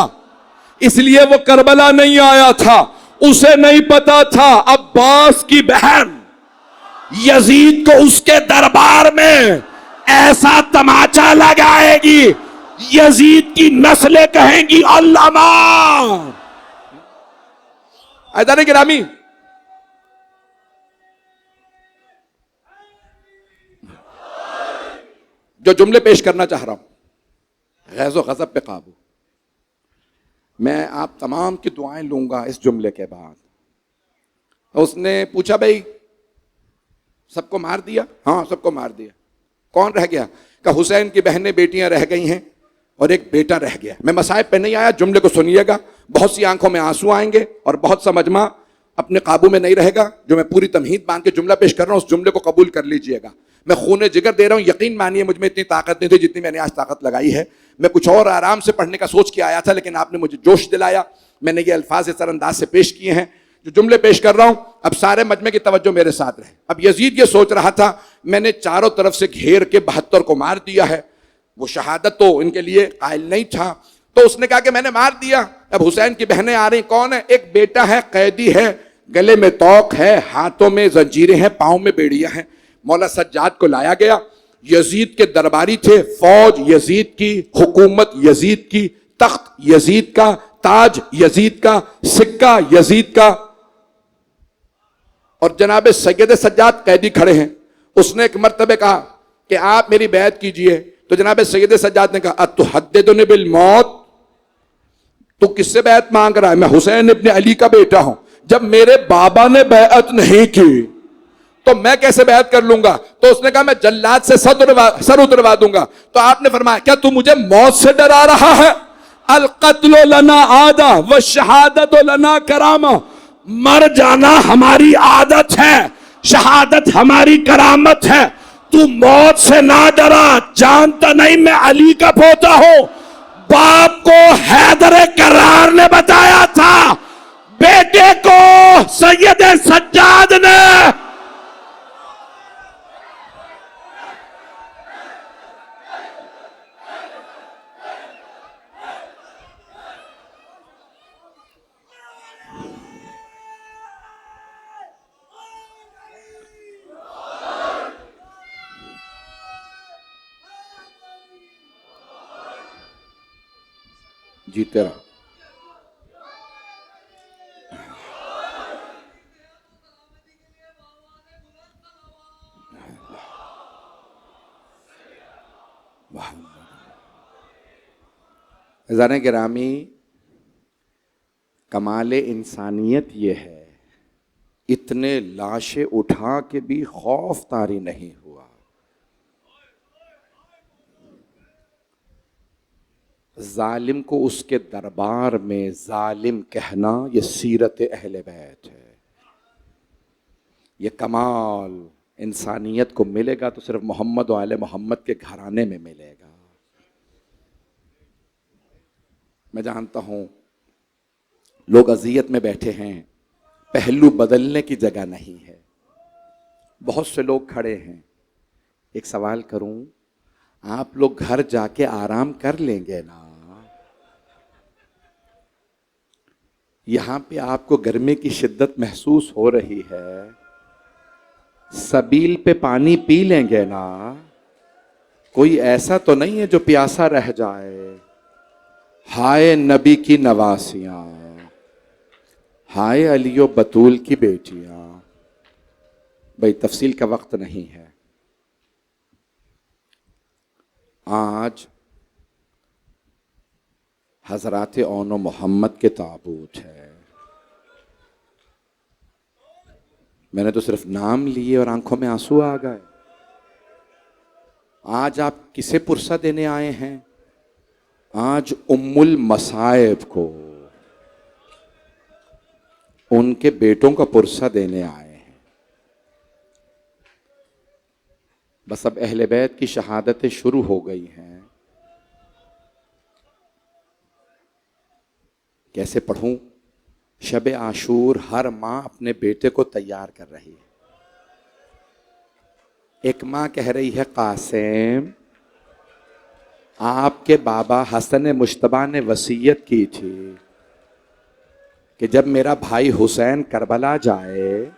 A: इसलिए वो करबला नहीं आया था। उसे नहीं पता था अब्बास की बहन यजीद को उसके दरबार में ऐसा तमाचा लगाएगी, यजीद की नस्लें कहेंगी अल्लामा। ऐदान गिरामी, जो जुमले पेश करना चाह रहा हूं, गैज़ो गज़ब पे काबू, मैं आप तमाम की दुआएं लूंगा इस जुमले के बाद। उसने पूछा भाई सबको मार दिया? हाँ सबको मार दिया। कौन रह गया? कहा हुसैन की बहनें बेटियां रह गई हैं और एक बेटा रह गया। मैं मसाइब पे नहीं आया, जुमले को सुनिएगा। बहुत सी आंखों में आंसू आएंगे और बहुत सा मजमा अपने काबू में नहीं रहेगा। जो मैं पूरी तमहीद बांध के जुमला पेश कर रहा हूं, उस जुमले को कबूल कर लीजिएगा। मैं खून जिगर दे रहा हूं, यकीन मानिए मुझ में इतनी ताकत नहीं थी जितनी मैंने आज ताकत लगाई है। मैं कुछ और आराम से पढ़ने का सोच के आया था, लेकिन आपने मुझे जोश दिलाया। मैंने ये अल्फाज इस अंदाज से पेश किए हैं। जो जुमले पेश कर रहा हूं, अब सारे मजमे की तवज्जो मेरे साथ रहे। अब यजीद ये सोच रहा था मैंने चारों तरफ से घेर के 72 को मार दिया है। वो शहादत तो इनके लिए कायल नहीं था, तो उसने कहा कि मैंने मार दिया। अब हुसैन की बहनें आ रही, कौन है? एक बेटा है, कैदी है, गले में तौक है, हाथों में जंजीरें हैं, पांव में बेड़ियां हैं। मौला सज्जाद को लाया गया। यजीद के दरबारी थे, फौज यजीद की, हुकूमत यजीद की, तख्त यजीद का, ताज यजीद का, सिक्का यजीद का, और जनाब सैयद सज्जाद कैदी खड़े हैं। उसने एक मर्तबे कहा कि आप मेरी बैत कीजिए, तो जनाब सैयद सज्जाद ने कहा अतुहद्दिदुनी बिल मौत, तू किससे बैत मांग रहा है? मैं हुसैन इब्ने अली का बेटा हूं। जब मेरे बाबा ने बैत नहीं की तो मैं कैसे बैत कर लूंगा? तो उसने कहा मैं जल्लाद से सर उतरवा दूंगा। तो आपने फरमाया क्या तू मुझे मौत से डरा रहा है? अल कत्लो लना आदा व शहादत लना करामा, मर जाना हमारी आदत है, शहादत हमारी करामत है। तू मौत से ना डरा, जानता नहीं मैं अली का पोता हूं। बाप को हैदर करार ने बताया था, बेटे को सैयद सज्जाद ने। जीते रहो। ज़ाने गिरामी, कमाले इंसानियत ये है, इतने लाशें उठा के भी खौफ तारी नहीं हुआ। जालिम को उसके दरबार में जालिम कहना ये सीरत अहले बैत है। ये कमाल इंसानियत को मिलेगा तो सिर्फ मोहम्मद और आले मोहम्मद के घराने में मिलेगा। मैं जानता हूं लोग अजियत में बैठे हैं, पहलू बदलने की जगह नहीं है। बहुत से लोग खड़े हैं। एक सवाल करूं, आप लोग घर जाके आराम कर लेंगे ना? यहां पे आपको गर्मी की शिद्दत महसूस हो रही है, सबील पे पानी पी लेंगे ना? कोई ऐसा तो नहीं है जो प्यासा रह जाए। हाय नबी की नवासियां, हाय अलियो बतूल की बेटियां। भाई तफसील का वक्त नहीं है। आज हजरात औनो मोहम्मद के ताबूत है। मैंने तो सिर्फ नाम लिए और आंखों में आंसू आ गए। आज आप किसे पुरसा देने आए हैं? आज उम्मुल मसाइब को, उनके बेटों का पुरसा देने आए हैं। बस अब अहले बैत की शहादतें शुरू हो गई हैं। कैसे पढ़ूं? शब आशूर हर माँ अपने बेटे को तैयार कर रही है। एक माँ कह रही है कासिम, आपके बाबा हसन मुश्तबा ने वसीयत की थी कि जब मेरा भाई हुसैन करबला जाए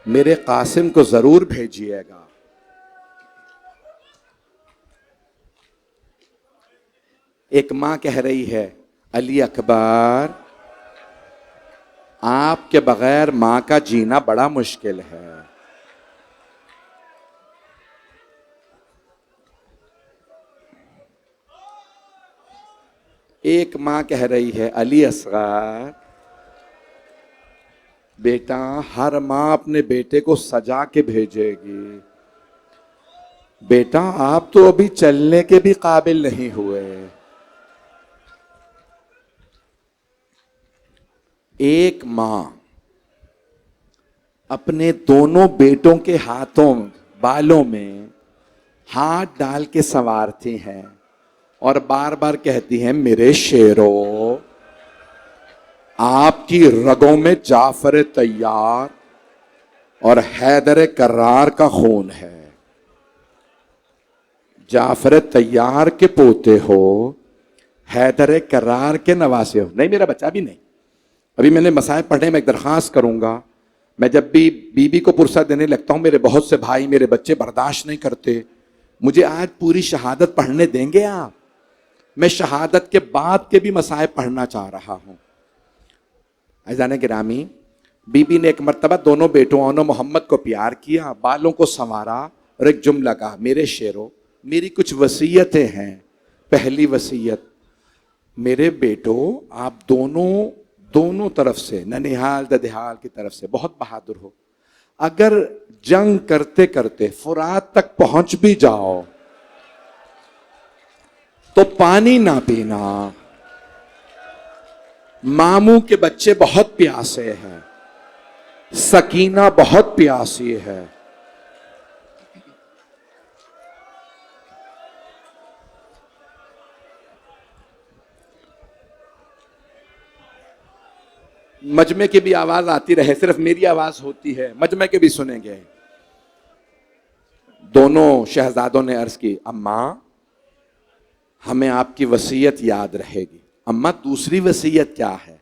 A: मेरे कासिम को जरूर भेजिएगा। एक माँ कह रही है अली अकबर, आपके बगैर माँ का जीना बड़ा मुश्किल है। एक माँ कह रही है अली असगर, बेटा हर माँ अपने बेटे को सजा के भेजेगी। बेटा आप तो अभी चलने के भी काबिल नहीं हुए। एक माँ अपने दोनों बेटों के हाथों बालों में हाथ डाल के संवारती हैं और बार बार कहती हैं मेरे शेरों, आपकी रगों में जाफर तैयार और हैदर करार का खून है। जाफर तैयार के पोते हो, हैदर करार के नवासे हो। नहीं मेरा बच्चा भी नहीं। अभी मैंने मसाइब पढ़ने में एक दरख्वास्त करूंगा। मैं जब भी बीबी को पुरसा देने लगता हूं, मेरे बहुत से भाई मेरे बच्चे बर्दाश्त नहीं करते। मुझे आज पूरी शहादत पढ़ने देंगे आप? मैं शहादत के बाद के भी मसाइब पढ़ना चाह रहा हूं। अज़ान गिरामी, बीबी ने एक मर्तबा दोनों बेटों औनो मोहम्मद को प्यार किया, बालों को संवारा और एक जुमला कहा, मेरे शेरों मेरी कुछ वसीयतें हैं। पहली वसीयत, मेरे बेटों, आप दोनों तरफ से, ननिहाल ददिहाल की तरफ से बहुत बहादुर हो। अगर जंग करते करते फुरात तक पहुंच भी जाओ तो पानी ना पीना। मामू के बच्चे बहुत प्यासे हैं, सकीना बहुत प्यासी है। मजमे की भी आवाज आती रहे, सिर्फ मेरी आवाज होती है, मजमे के भी सुनेंगे। दोनों शहजादों ने अर्ज की, अम्मा हमें आपकी वसीयत याद रहेगी। अम्मा दूसरी वसीयत क्या है?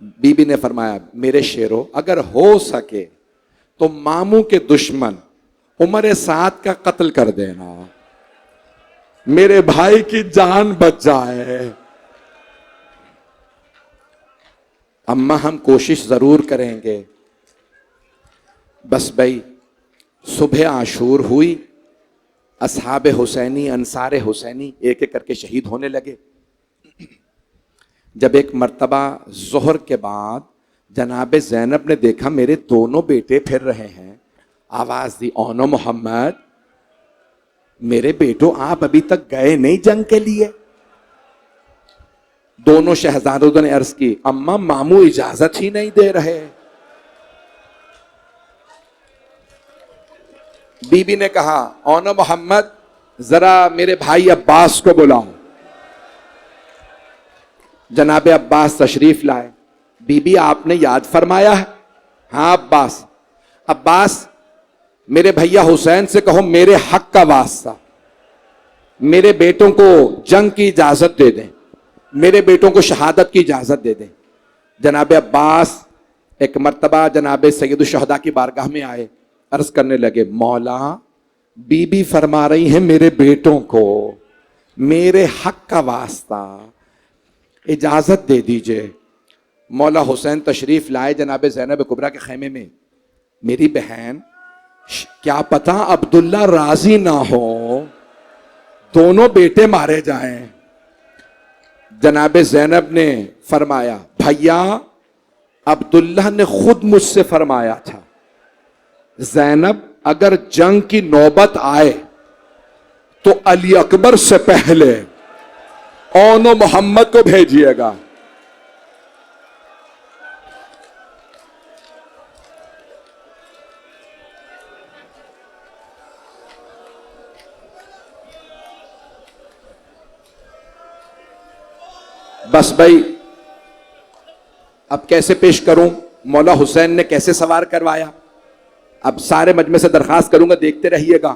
A: बीबी ने फरमाया, मेरे शेरों, अगर हो सके तो मामू के दुश्मन उमर साद का कत्ल कर देना, मेरे भाई की जान बच जाए। अम्मा हम कोशिश जरूर करेंगे। बस भाई, सुबह आशूर हुई, असहाब हुसैनी, अंसार हुसैनी एक एक करके शहीद होने लगे। जब एक मर्तबा जोहर के बाद जनाब ज़ैनब ने देखा मेरे दोनों बेटे फिर रहे हैं, आवाज दी, ओनो मोहम्मद, मेरे बेटों आप अभी तक गए नहीं जंग के लिए? दोनों शहजादों ने अर्ज की, अम्मा मामू इजाजत ही नहीं दे रहे। बीबी ने कहा, ओनो मोहम्मद, जरा मेरे भाई अब्बास को बुलाओ। जनाब अब्बास तशरीफ लाए। बीबी आपने याद फरमाया है? हाँ अब्बास। अब्बास, मेरे भैया हुसैन से कहो मेरे हक का वास्ता मेरे बेटों को जंग की इजाजत दे दें, मेरे बेटों को शहादत की इजाजत दे दें। जनाब अब्बास एक मर्तबा जनाब सैयद शुहदा की बारगाह में आए, अर्ज करने लगे, मौला बीबी फरमा रही हैं मेरे बेटों को मेरे हक का वास्ता इजाजत दे दीजिए। मौला हुसैन तशरीफ लाए जनाब ज़ैनब कुबरा के खैमे में। मेरी बहन, क्या पता अब्दुल्ला राजी ना हो, दोनों बेटे मारे जाएं। जनाब ज़ैनब ने फरमाया, भैया अब्दुल्ला ने खुद मुझसे फरमाया था, ज़ैनब अगर जंग की नौबत आए तो अली अकबर से पहले ओनो मोहम्मद को भेजिएगा। बस भाई, अब कैसे पेश करूं? मौला हुसैन ने कैसे सवार करवाया? अब सारे मजमे से दरखास्त करूंगा, देखते रहिएगा।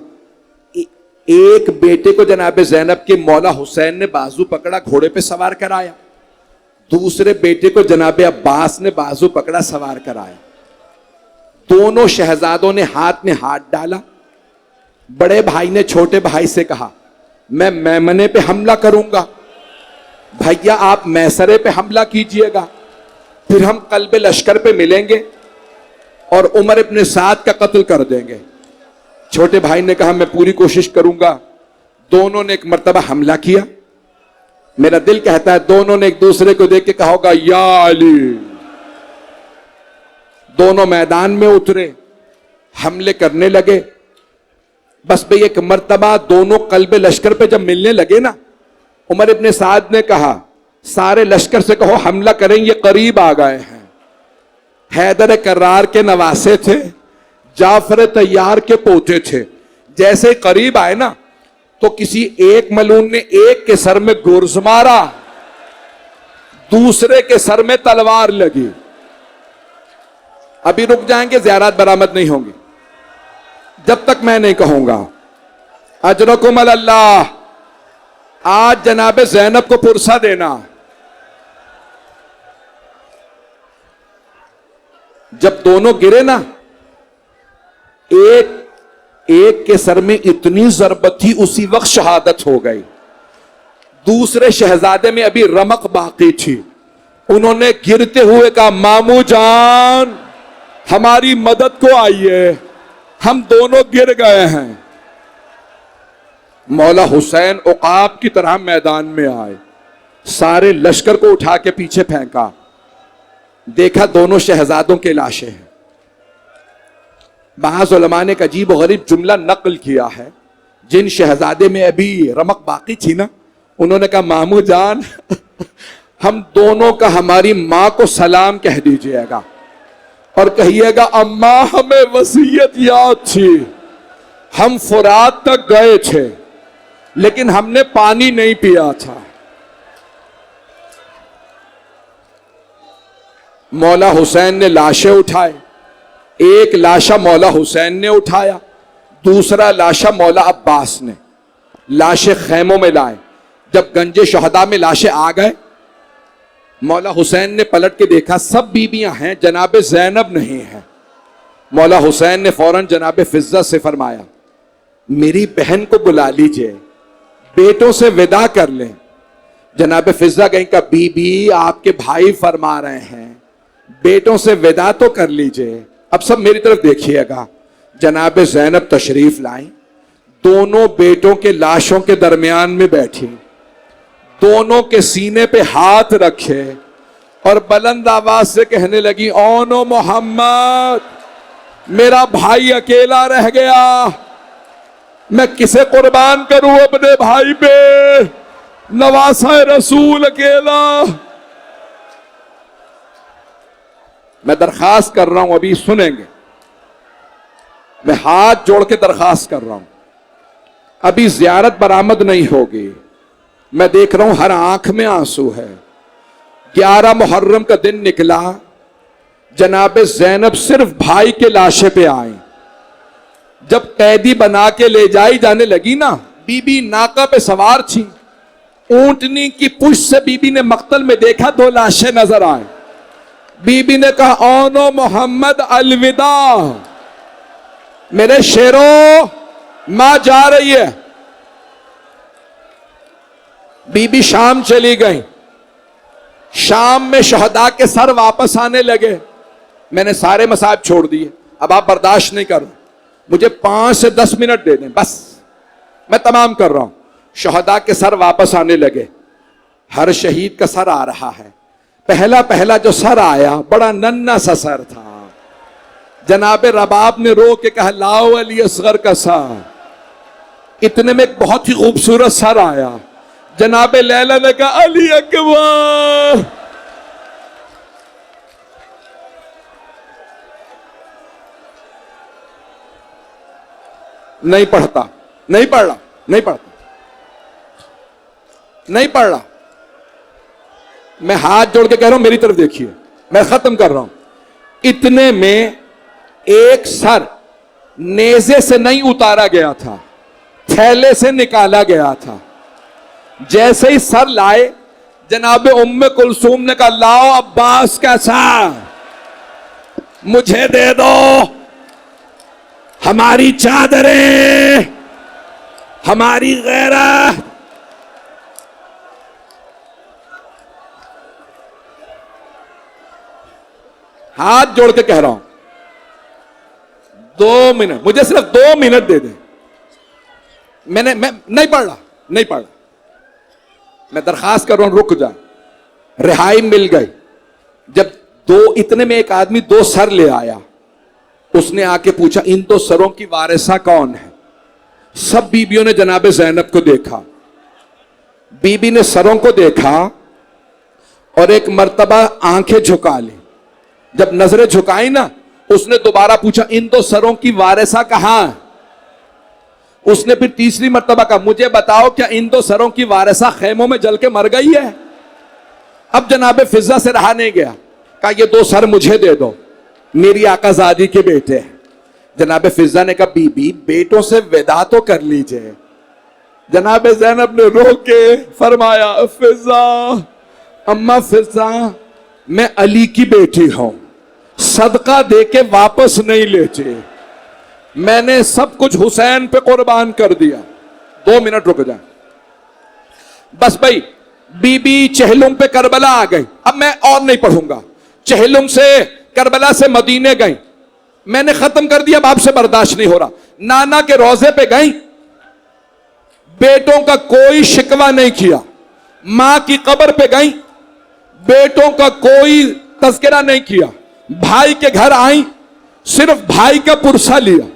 A: एक बेटे को जनाब ज़ैनब के मौला हुसैन ने बाजू पकड़ा, घोड़े पे सवार कराया। दूसरे बेटे को जनाब अब्बास ने बाजू पकड़ा, सवार कराया। दोनों शहजादों ने हाथ में हाथ डाला। बड़े भाई ने छोटे भाई से कहा, मैं मैमने पे हमला करूंगा, भैया आप मैसरे पे हमला कीजिएगा, फिर हम कल्बे लश्कर पे मिलेंगे और उमर इब्न साद का कत्ल कर देंगे। छोटे भाई ने कहा, मैं पूरी कोशिश करूंगा। दोनों ने एक मर्तबा हमला किया। मेरा दिल कहता है दोनों ने एक दूसरे को देख के कहा होगा, या अली। दोनों मैदान में उतरे, हमले करने लगे। बस भाई एक मर्तबा दोनों कल्बे लश्कर पे जब मिलने लगे ना, उमर इब्न साद ने कहा, सारे लश्कर से कहो हमला करें, ये करीब आ गए हैं। हैदर कर्रार के नवासे थे, जाफर तैयार के पोते थे। जैसे करीब आए ना तो किसी एक मलून ने एक के सर में गुर्ज मारा, दूसरे के सर में तलवार लगी। अभी रुक जाएंगे, ज़ियारत बरामद नहीं होंगी जब तक मैं नहीं कहूंगा अजरकुम अल्लाह। आज जनाब ज़ैनब को पुरसा देना। जब दोनों गिरे ना, एक के सर में इतनी जरबत थी, उसी वक्त शहादत हो गई। दूसरे शहजादे में अभी रमक बाकी थी। उन्होंने गिरते हुए कहा, मामू जान हमारी मदद को आइए, हम दोनों गिर गए हैं। मौला हुसैन उकाब की तरह मैदान में आए। सारे लश्कर को उठा के पीछे फेंका, देखा दोनों शहजादों के लाशें हैं। बाज़ उलमा ने एक अजीब व गरीब जुमला नकल किया है, जिन शहजादे में अभी रमक बाकी थी ना, उन्होंने कहा मामू जान हम दोनों का हमारी माँ को सलाम कह दीजिएगा और कहिएगा अम्मा हमें वसीयत याद थी, हम फुरात तक गए थे लेकिन हमने पानी नहीं पिया था। मौला हुसैन ने लाशें उठाए, एक लाशा मौला हुसैन ने उठाया, दूसरा लाशा मौला अब्बास ने। लाशें खैमों में लाए। जब गंजे शहदा में लाशें आ गए, मौला हुसैन ने पलट के देखा सब बीबियां हैं, जनाब ज़ैनब नहीं है। मौला हुसैन ने फौरन जनाब फिज़्ज़ा से फरमाया मेरी बहन को बुला लीजिए, बेटों से विदा कर लें। जनाब फिज़्ज़ा गई का बीबी आपके भाई फरमा रहे हैं, बेटों से विदा तो कर लीजिए। अब सब मेरी तरफ देखिएगा। जनाब ज़ैनब तशरीफ लाई, दोनों बेटों के लाशों के दरमियान में बैठी, दोनों के सीने पे हाथ रखे और बुलंद आवाज से कहने लगी ओनो मोहम्मद, मेरा भाई अकेला रह गया, मैं किसे कुर्बान करूं अपने भाई पे, नवासा रसूल अकेला। मैं दरखास्त कर रहा हूं, अभी सुनेंगे, मैं हाथ जोड़ के दरखास्त कर रहा हूं, अभी ज़ियारत बरामद नहीं होगी। मैं देख रहा हूं हर आंख में आंसू है। 11 मुहर्रम का दिन निकला, जनाब ज़ैनब सिर्फ भाई के लाशे पे आए। जब कैदी बना के ले जाई जाने लगी ना, बीबी नाका पे सवार थी, ऊंटनी की पुष्ट से बीबी ने मक्तल में देखा 2 लाशें नजर आए। बीबी ने कहा ओनो मोहम्मद अलविदा, मेरे शेरों मां जा रही है। बीबी शाम चली गई। शाम में शहदा के सर वापस आने लगे। मैंने सारे मसाइब छोड़ दिए, अब आप बर्दाश्त नहीं करो, मुझे 5 से 10 मिनट दे दें, बस मैं तमाम कर रहा हूं। शहदा के सर वापस आने लगे। हर शहीद का सर आ रहा है। पहला पहला जो सर आया बड़ा नन्ना सा सर था। जनाब रबाब ने रो के कहा लाओ अली असगर का सर। इतने में एक बहुत ही खूबसूरत सर आया। जनाब लैला ने कहा अली अकबर। नहीं पढ़ता, नहीं पढ़ रहा, नहीं पढ़ता, नहीं पढ़ रहा। मैं हाथ जोड़ के कह रहा हूं मेरी तरफ देखिए, मैं खत्म कर रहा हूं। इतने में एक सर नेज़े से नहीं उतारा गया था, थैले से निकाला गया था। जैसे ही सर लाए, जनाब उम्मे कुलसूम ने कहा लाओ अब्बास का सर, मुझे दे दो, हमारी चादरें, हमारी गैरत। हाथ जोड़ के कह रहा हूं 2 मिनट, मुझे सिर्फ 2 मिनट दे दे। मैं नहीं पढ़ रहा, नहीं पढ़ रहा, मैं दरखास्त कर रहा हूं, रुक जा। रिहाई मिल गई। जब इतने में एक आदमी 2 सर ले आया। उसने आके पूछा इन 2 सरों की वारिसा कौन है? सब बीबियों ने जनाब ज़ैनब को देखा। बीबी ने सरों को देखा और एक मर्तबा आंखें झुका ली। जब नजरें झुकाई ना, उसने दोबारा पूछा इन 2 सरों की वारिसा कहां है? उसने फिर तीसरी मर्तबा कहा मुझे बताओ क्या इन 2 सरों की वारिसा खेमों में जल के मर गई है? अब जनाब फिज़्ज़ा से रहा नहीं गया, कहा ये 2 सर मुझे दे दो, मेरी आकाज़ादी के बेटे हैं। जनाब फिज़्ज़ा ने कहा बीबी बेटों से विदा तो कर लीजिए। जनाब ज़ैनब ने रो के फरमाया फिज़्ज़ा, अम्मा फिज़्ज़ा, मैं अली की बेटी हूं, सदका दे के वापस नहीं लेते, मैंने सब कुछ हुसैन पे कुर्बान कर दिया। 2 मिनट रुक जाए बस भाई। बीबी चहलुम पे करबला आ गई। अब मैं और नहीं पढ़ूंगा। चहलुम से करबला से मदीने गई, मैंने खत्म कर दिया, अब आपसे बर्दाश्त नहीं हो रहा। नाना के रोजे पे गई, बेटों का कोई शिकवा नहीं किया, मां की कब्र पे गई, बेटों का कोई तज़किरा नहीं किया, भाई के घर आई, सिर्फ भाई का पुरसा लिया।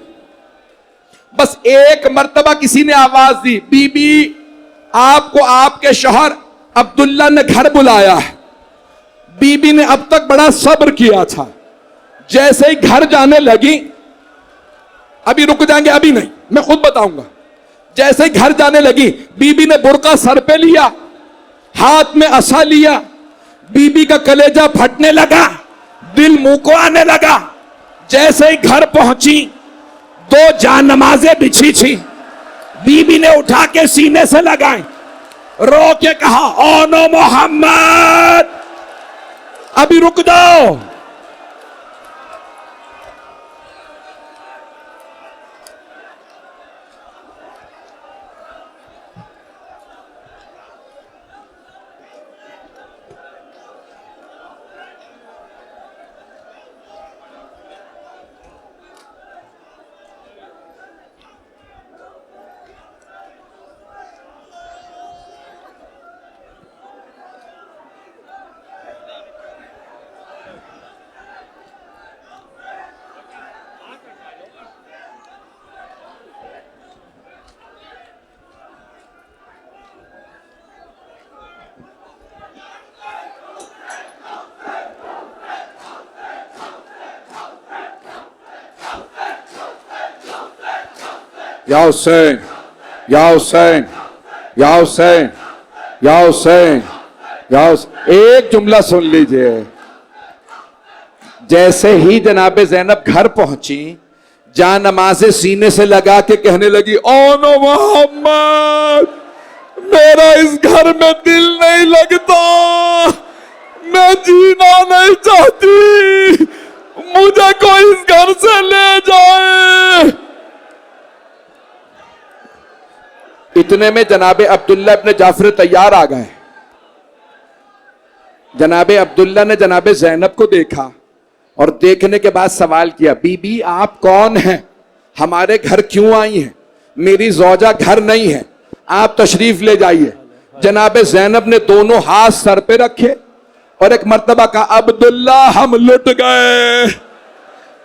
A: बस एक मर्तबा किसी ने आवाज दी, बीबी आपको आपके शौहर अब्दुल्ला ने घर बुलाया है। बीबी ने अब तक बड़ा सब्र किया था, जैसे ही घर जाने लगी, अभी रुक जाएंगे, अभी नहीं, मैं खुद बताऊंगा। जैसे ही घर जाने लगी, बीबी ने बुर्का सर पे लिया, हाथ में असा लिया, बीबी का कलेजा फटने लगा, दिल मुंह को आने लगा। जैसे ही घर पहुंची, 2 जानमाजें बिछी थी, बीबी ने उठा के सीने से लगाई, रो के कहा, ओ नो मोहम्मद, अभी रुक जाओ। या हुसैन, या हुसैन, या हुसैन, या हुसैन, या हुसैन। एक जुमला सुन लीजिए। जैसे ही जनाबे ज़ैनब घर पहुंची, जान नमाज़े सीने से लगा के कहने लगी, ओ नो मोहम्मद, मेरा इस घर में दिल नहीं लगता, मैं जीना नहीं चाहती, मुझे कोई इस घर से ले जाए। इतने में जनाबे अब्दुल्ला इब्ने जाफर तैयार आ गए। जनाबे अब्दुल्ला ने जनाबे ज़ैनब को देखा और देखने के बाद सवाल किया, बीबी आप कौन हैं, हमारे घर क्यों आई हैं? मेरी ज़ौजा घर नहीं है, आप तशरीफ ले जाइए। जनाबे ज़ैनब ने दोनों हाथ सर पे रखे और एक मर्तबा कहा, अब्दुल्ला हम लुट गए,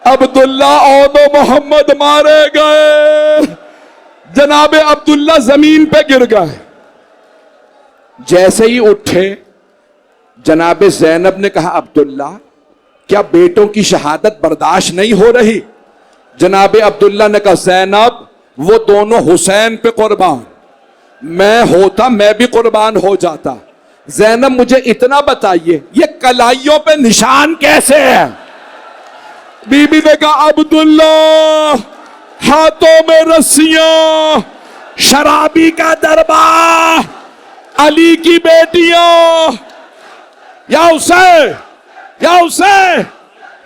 A: अब्दुल्ला औनो मोहम्मद मारे गए। जनाबे अब्दुल्ला जमीन पे गिर गए। जैसे ही उठे, जनाबे ज़ैनब ने कहा, अब्दुल्ला क्या बेटों की शहादत बर्दाश्त नहीं हो रही? जनाबे अब्दुल्ला ने कहा, ज़ैनब वो दोनों हुसैन पे कुर्बान, मैं होता मैं भी कुर्बान हो जाता। ज़ैनब मुझे इतना बताइए, ये कलाइयों पे निशान कैसे है? बीबी ने कहा, अब्दुल्ला हाथों में रस्सियां, शराबी का दरबार, अली की बेटियां, या हुसैन, या हुसैन,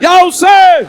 A: या हुसैन।